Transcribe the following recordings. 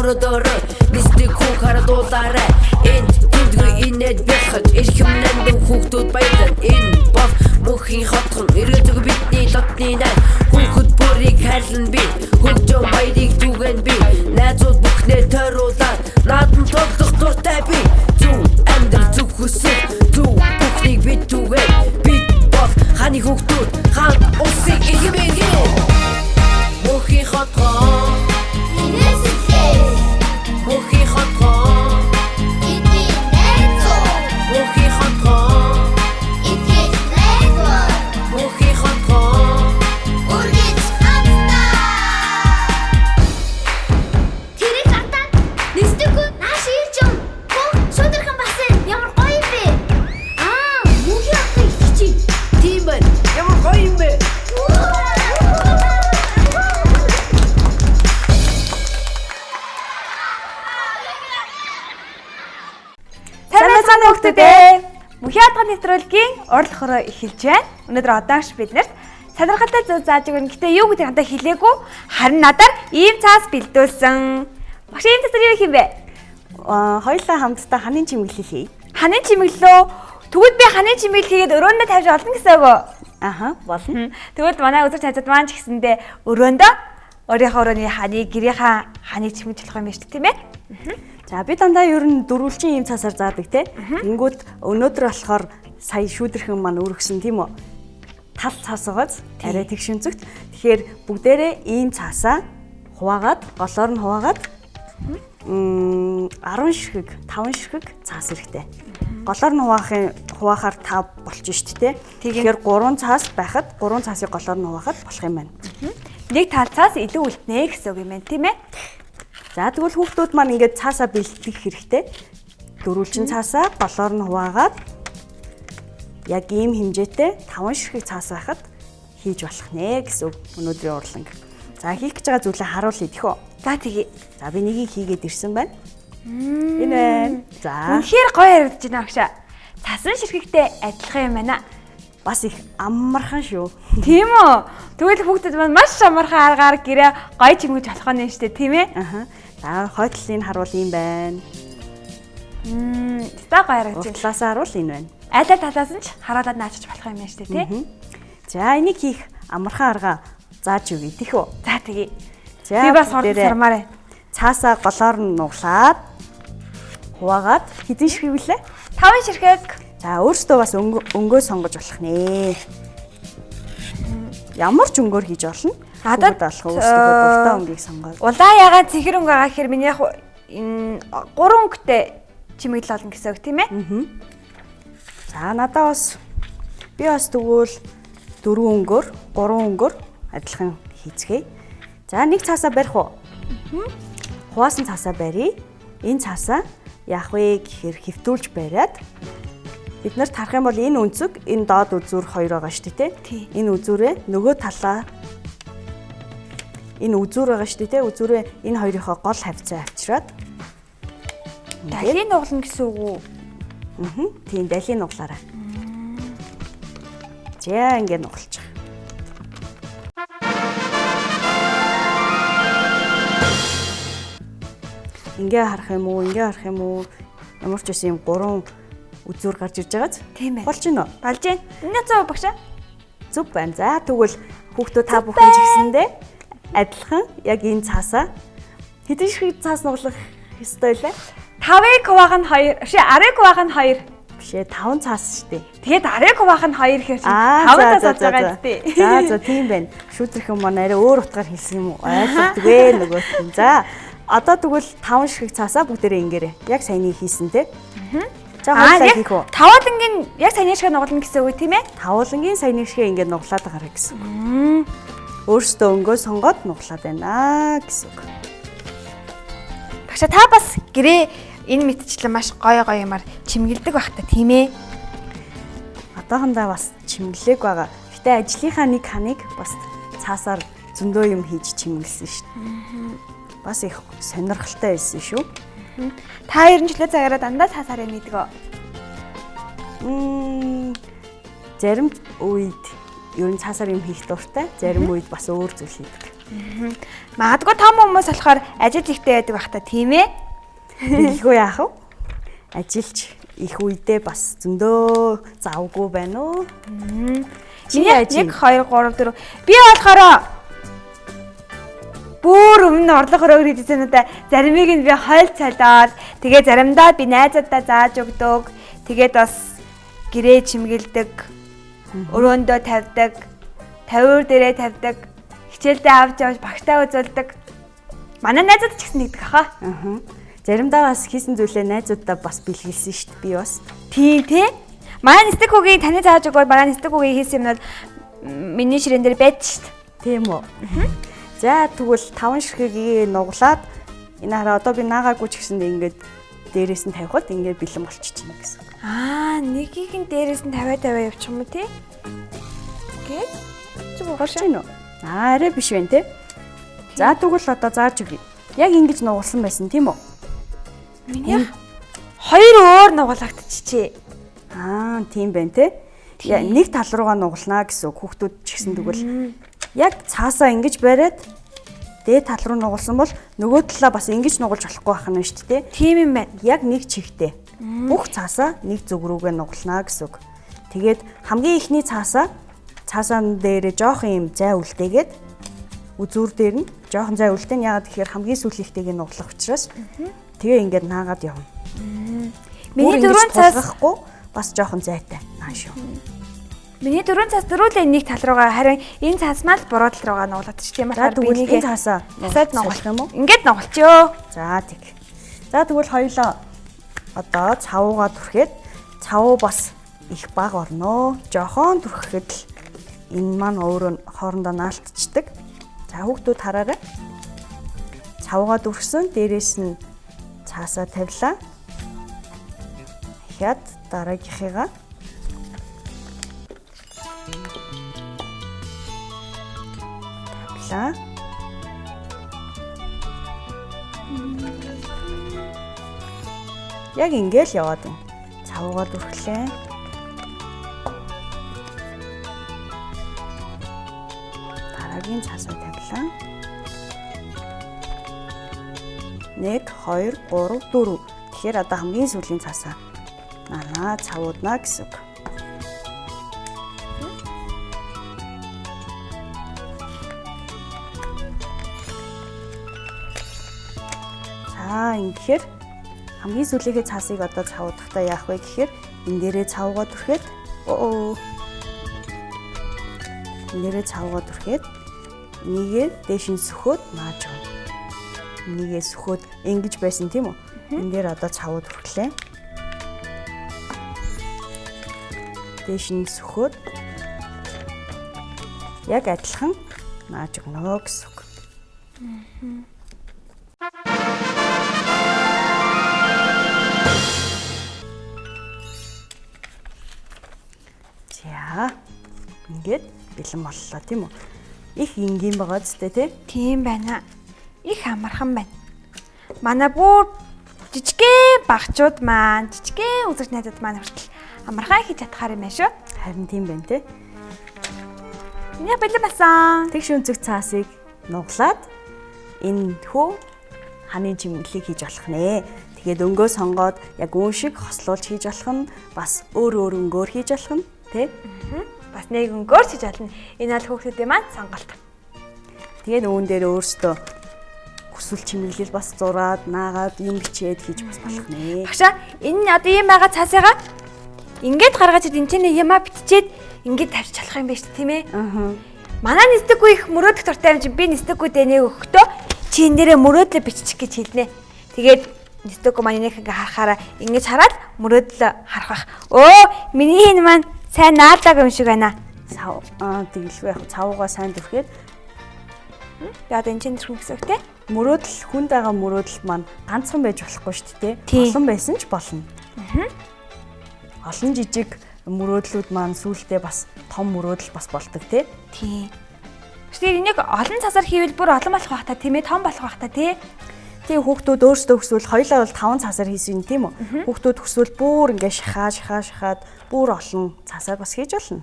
өрөөдөрөө нисдэг хүүг харадуулаарай энд тэндгүй инээд бяхаж эрхэмнэн хүүхдүүд баялан энэ бол мөнхийн хотхон эргэдэг бидний дотны найз хүүхэд бүрийг хайрлан би хөгжөө баярыг түгэн би найзууд бүхнээ тойруулаад наадам тоглох дуртай би зүв амьдрал зүв хүсэл зүв бүхнийг бид түгэн бид бол ханы хүүхдүүд хаан улсыг ихэмээгээ мөнхийн хотхон мөнхийн хотхон бидний найзууд мөнхийн хотхон мөнхийн хотхон үргэлж хамтдаа тэрэг хатаа нэстэггүй нааш ирж юм шудархан басан ямар гоё юм бэ мөнхийн хотын хичээл тийм байна ямар гоё юм бэ Сайн хүүхдүүдээ Мөнхийн хотын нэвтрүүлгийн урал хороо эхэлж байна. Өнөөдөр одоош биднэрт сонирхолтой зүйл зааж өгнө. Гэтэ юу гэдэг хандаа хэлээгүй. Харин надаар ийм цаас бэлдүүлсэн. Багш ийм цаас юу юм бэ? Хоёулаа хамтдаа ханын чимэглэл хий. Ханын чимэглэлөө. Тэгвэл би ханын чимэглэл хийгээд өрөөндөө тавьж олно гэсэн үг үү? Аха, болно. Тэгвэл манай үзэгч хайзууд маань ч гэсэндээ өрөөндөө өөрийнхөө өрөөний ханыг гэрийнхаа ханыг чимэглэж болох юм байна шүү дээ, тийм ээ? За би дандаа ер нь дөрвөлжин ийм цаасаар заадаг те. Тэнгүүд өнөөдөр болохоор сая шүүдэрхэн маань өргөсөн тийм үү? Тал цаас байгааз арай тэгшин зүгт. Тэгэхээр бүгдээрээ ийм цаасаа хуваагаад, голоор нь хуваагаад 10 ширхэг, 5 ширхэг цаас хэрэгтэй. Голоор нь хуваахаар 5 болчих шүү дээ. Тэгэхээр 3 цаас байхад 3 цаасыг голоор нь хуваахад болох юм байна. Нэг тал цаас илүү үлднэ гэсэн үг юм байна, тийм ээ? За тэгвэл хүүхдүүд маань ингээд цаасаа бэлтгэх хэрэгтэй. Дөрвөлжин цаасаа голоор нь хуваагаад яг ийм хэмжээтэй 5 ширхэг цаас байхад хийж болох нэ гэсэн үг өнөөдрийн урланг. За хийх гэж байгаа зүйлээ харуулъя тэхөө. За тэгье. За би нэгийг хийгээд ирсэн байна. Энэ байна. За. Үнэхээр гоё харагдаж байна агшаа. Цасан ширхэгтэй адилхан юм байна. Бас их амархан шүү. Тийм үү? Тэгвэл хүүхдүүд маань маш амархан аргаар гэрээ гоё чимгэж болох нь шүү дээ, тийм ээ? Аха. За хойтлыг харуул юм байна. Та гоё харагдаж байна. Уртлаасаа харуул энэ байна. Айлаа талаас нь ч харуулад наачиж болох юм байна шүү дээ, тий? За энийг хийх амархан арга зааж өгье тэхөө. За тэгье. За Би бас сурмаар байна. Цаасаа голоор нь нуглаад хуваагаад хэдэн ширхэг вүлээ? 5 ширхэг. За өөртөө бас өнгөө сонгож болох нэ. Ямар ч өнгөөр хийж болно. Надад болох өөртөө дуртай өнгийг сонгоод. Улаан ягаан цэхэр өнгө байгаа гэхээр миний яг энэ 3 өнгөтэй чимэглэл олно гэсэн үг тийм ээ? За надаа бас би бас тэгвэл 4 өнгөөр, 3 өнгөөр адилхан хийцгээе. За нэг цаасаа барих уу? Хуваасан цаасаа барья. Энэ цаасаа яах вэ гэхээр хэвтүүлж бариад бид нарт харах юм бол энэ өнцөг, энэ доод үзүүр хоёр байгаа шүү дээ, тий. Энэ үзүүрээ нөгөө талаа энэ үзүүр байгаа шүү дээ, тий. Үзүүрээ энэ хоёрынхоо гол хавцаа авчираад Далийн нуглана гэсэн үг үү? Тийм, далийн нуглаараа. За ингэ нугалчих. Ингээ харах юм уу? Ямар ч байсан юм 3 үзүүр гарч ирж байгааз. Тийм ээ. Болж гинэ үү? Болж байна. Энэ зөв багшаа. Зүг байна. За тэгвэл хүүхдүүд та бүхэн ч гэсэндээ адилхан яг энэ цаасаа хэдэн ширхэг цаас нуглах ёстой вэ? 5-ыг хуваах нь 2, 10-ыг хуваах нь 2. Бишээ 5 цаас шүү дээ. Тэгээд 10-ыг хуваах нь 2 гэхээр чинь 5 цаас болж байгаа юм дээ. За тийм байна. Шүүдрхэн маань арай өөр утгаар хэлсэн юм уу? Ойлгодгүй нөгөөт юм. За одоо тэгвэл 5 ширхэг цаасаа бүгдээрээ ингээрэй. Яг саяны хийсэн те. За хоолой хийх үү? Тавуулангийн яг саяны шиг нугална гэсэн үг тийм ээ? Тавуулангийн саяны шиг ингэ нуглаад байгаа гэсэн. Өөрөөсөө өнгөө сонгоод нуглаад байна гэсэн үг. Багшаа та бас гэрээ энэ мэдчлэн маш гоё юмар чимгэлдэг байх та тийм ээ? Одоохондоо бас чимгэлэг байгаа. Гэтэ ажлынхаа нэг ханыг бас цаасаар зөндөө юм хийж чимгэлсэн шүү дээ. Бас их сонирхолтой байсан шүү. Та 90 жилийн цагаараа дандаа цаасаар юм ийдэг. Зарим үед ер нь цаасаар юм хийх дуртай, зарим үед бас өөр зүйл хийдэг. Магадгүй том хүмүүс болохоор ажил ихтэй байдаг бах та тийм ээ. Тэгэлгүй яах вэ? Ажилч их үедээ бас зөндөө завгүй байна уу? Чи яаж 1 2 3 4 би болохоор бүр өмнө орлого өрөөгөр хийжсэн удаа заримыг нь би хойл цалаад тэгээ заримдаа би найзуудаа зааж өгдөг. Тэгээд бас гэрээ чимгэлдэг. Өрөөндөө тавьдаг. Тавиур дээрээ тавьдаг. Хичээлдээ авч явж багтаа үзүүлдэг. Манай найзууд ч гэсэн нэгдэг хаа. Заримдаа бас хийсэн зүйлээ найзуудаа бас бэлгэлсэн шүү дээ. Би бас. Тийм тий. Манай нисдэг хүүгийн таны зааж өгвөл манай нисдэг хүүгийн хийсэн юмнууд миний ширээн дээр байдаг шүү дээ. Тийм үү. За тэгвэл 5 ширхгийг нуглаад энэ хараа одоо би наагаагүй ч гэсэндээ ингээд дээрээс нь тавихад ингээд бэлэн болчихчихна гэсэн. Нэгийг нь дээрээс нь тавиа явчих юм уу тий? Окей. Чи богош чинь үү? Арай биш байна тий. За тэгвэл одоо зааж өгье. Яг ингэж нугалсан байсан тийм үү? Миний 2 өөр нугалагдчихжээ. Тийм байна тий. Нэг тал руугаа нугалнаа гэсэн хүүхдүүд ч гэсэн тэгвэл яг цаасаа ингэж бариад дээд тал руу нугалсан бол нөгөө талаа бас ингэж нугалж болохгүй байх нь шүү дээ. Тийм юм байна. Яг нэг чигтээ. Бүх цаасаа нэг зүг рүүгээ нугалнаа гэсэн үг. Тэгээд хамгийн ихний цаасаан дээр жоохон юм зай үлдээгээд үзүүр дээр нь жоохон зай үлдээн яагаад тэгэхээр хамгийн сүүлийнхтэйг нуглах учраас тэгээ ингээд наагаад явна. Миний 4 цаасахгүй бас жоохон зайтай нааш шүү. Миний 4 цаас дөрүүлээ нэг тал руугаа харин энэ цаас маань буруу тал руугаа нугалдаг тийм болохоор би нэг цаасаа насаад нугалах юм уу? Ингээд нугалчихё. За тэг. За тэгвэл хоёлоо одоо цавуугаа түрхэд цавуу бас их баг орно. Жохон түрхэхэд л энэ маань өөрөө хоорондоо наалтчдаг. За хүүхдүүд хараарай. Цавуугаа дүрхсэн дээрээс нь цаасаа тавилаа. Хяд дараагийнхыгаа тавилаа. Яг ингээл яваад байна. Цавуугаа дүрхлээ. Дараагийн цаасаа тавилаа. 1 2 3 4. Тэгэхээр одоо хамгийн сүүлийн цаасаа цавууднаа гэсэн үг. За ингэхээр хамгийн сүүлийнхээ цаасыг одоо цавуудахдаа яах вэ гэхээр энэ дээрээ цавуугаа түрхэд энэ дээрээ цавуугаа түрхэд нэгээ дээш нь сөхөөд нааж өгнө. Нэгээ сөхөөд ингэж байсан тийм үү? Энэ дээр одоо цавуу түрхлээ. Дээш нь сөхөөд яг адилхан нааж өгнө гэсэн үг. За ингээд бэлэн боллоо тийм үү? Их энгийн байгаа зү тэ? Тийм байна. Их амархан байна. Манай бүр жижигхэн багчууд маань, жижигхэн үзэгч найзууд маань хүртэл амархан хийж чадхаар юм байна шүү. Харин тийм байна те. Миний бэлэн басан. Тэгш өнцөг цаасыг нуглаад энэ хөө ханы чимэглийг хийж болох нэ. Тэгээд өнгөө сонгоод яг үн шиг хослуулж хийж болох нь бас өөр өнгөөр хийж болох нь тэ. Бас нэг өнгөөр хийж болно. Энэ аль хүүхдүүдийн маань сонголт. Тэгээд үүн дээр өөрөөсөө хүсвэл чимэглэл бас зураад, наагаад юм бичээд хийж бас болох нэ. Багшаа энэ одоо ийм байгаа цаасыгаа ингээд гаргаж ид энэ чинь ямаа биччихэд ингээд тавьчих чадах юм байна шүү тийм ээ. Манай нисдэггүй их мөрөөдөх дуртай юм чи би нисдэггүй дэнэ өгөхдөө чи энэ дээрээ мөрөөдлөө бичих гэж хэлнэ. Тэгээд нисдэггүй маань нэг ингээ харахаараа ингэж хараад мөрөөдлөө харах бах. Өө миний энэ маань сайн наадаг юм шиг байна. Тэгэлгүй яг цавуугаа сайн дүрхээд яа энэ чинь зүрх гэсэн үг те. Мөрөөдөл хүнд байгаа мөрөөдөл маань ганцхан байж болохгүй шүү дээ. Олон байсан ч болно. Олон жижиг мөрөөдлүүд маань сүүлдээ бас том мөрөөдөл бас болдог тий. Тийм. Тэгэхээр энийг олон цасаар хийвэл бүр олон болох бах та тийм ээ, том болох бах та тий. Тийм хүүхдүүд өөрсдөө хүсвэл хоёулаа бол 5 цасаар хийсэн тийм үү? Хүүхдүүд хүсвэл бүр ингээ шахаад бүр олон цасаар бас хийж болно.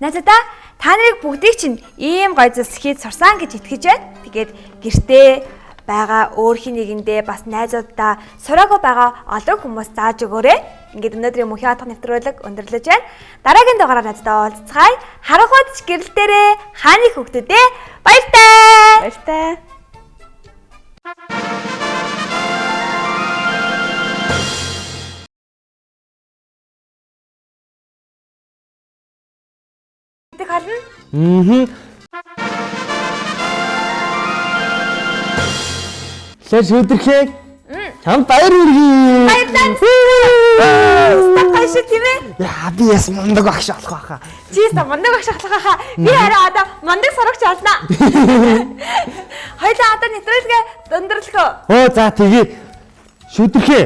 Найзадаа та нарыг бүгдийг чинь ийм гоё зүйлс хийж сурсан гэж итгэж байна. Тэгээд гэртээ байгаа өөр хин нэгэндээ бас найзуудаа сураагүй байгаа олон хүмүүс зааж өгөөрэй. Ингээд өнөөдрийн мөнхийн хатгах нэвтрүүлэг өндөрлөж байна. Дараагийн дугаараар надад уулзцгаая. Харанхуйч гэрэл дээрээ хааны хүүхдүүдээ баяртай. Баяртай. Харна. Лэр шүдэрхээ. Чам баяр хүргэе. Баярлалаа. Стакайш тийм ээ. Яа би яс мундаг багш болох байхаа. Чи яста мундаг багш болох хаа. Би хараа одоо мундаг сурагч болно. Хоёлаа одоо нэвтрүүлгээ өндөрлөхөө. Оо за тэгээ. Шүдэрхээ.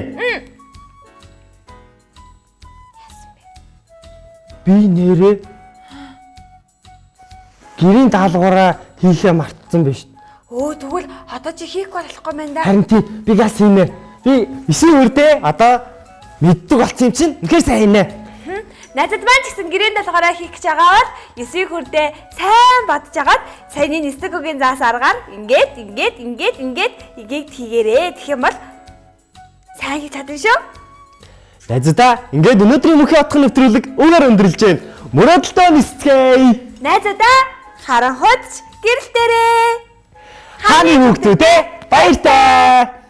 Би нэрээ гэрийн даалгавраа хийхээ мартсан биш. Тэгвэл одоо чи хийх болохгүй мэн да. Харин тий би газ хийнэ. Би 9 үрдээ одоо мэддэг болсон юм чинь. Үнэхээр сайн хийнэ. Найзад маань ч гэсэн гэрийн даалгавраа хийх гэж байгаа бол 9 хүрдээ сайн бодож агаад саяны нисдэг үгийн заас аргаар ингээд игээд хийгээрээ. Тэгэх юм бол сайн хийж чадна шүү. Найзуудаа ингээд өнөөдрийн мөнхийн хатгах нэвтрүүлэг өөрөөр өндөрлж байна. Мөрөөдөлтөө нисцгээе. Найзуудаа харанхуйч гэрэл дээрээ Хааны хүүхдүүдээ баяртай.